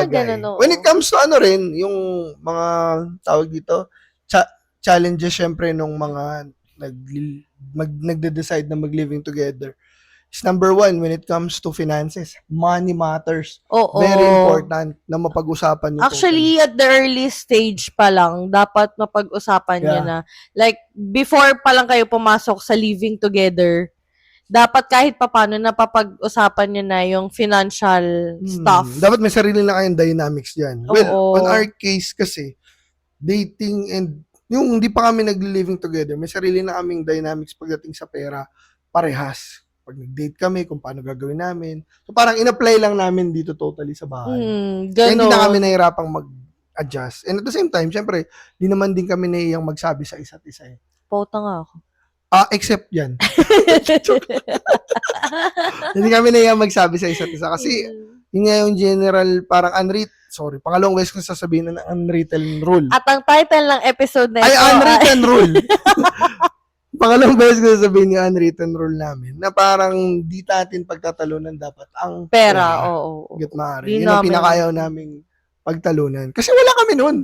Ganun, When it oo. comes to ano rin, yung mga tawag dito, challenges syempre nung mga nagde-decide na mag-living together is number one, when it comes to finances, money matters. Very Oo. important na mapag-usapan nyo totally. Actually, at the early stage pa lang, dapat mapag-usapan nyo Yeah. na. Like, before pa lang kayo pumasok sa living together, dapat kahit papano napapag-usapan nyo na yung financial stuff. Dapat may sarili na kayong dynamics dyan. Well, on our Oo. case kasi, dating and yung hindi pa kami nag-living together, may sarili na kaming dynamics pagdating sa pera, parehas. Pag nag-date kami, kung paano gagawin namin. So parang in-apply lang namin dito totally sa bahay. Kaya hindi na kami Ganon. nahirapang mag-adjust. And at the same time, syempre, di naman din kami nahihiyang magsabi sa isa't isa eh. Pauta nga ako. Except yan. Hindi kami nahihiyang magsabi sa isa't isa. Kasi, yun nga yung general, parang pangalawang beses ko sasabihin na unwritten rule. At ang title ng episode na ito Ay, unwritten rule. Pangalawang beses ko sasabihin yung unwritten rule namin na parang di natin pagtatalunan dapat ang pera. Oo. Hangga't maaari. Di Yun ang namin- pinakayaw naming pagtalunan. Kasi wala kami nun.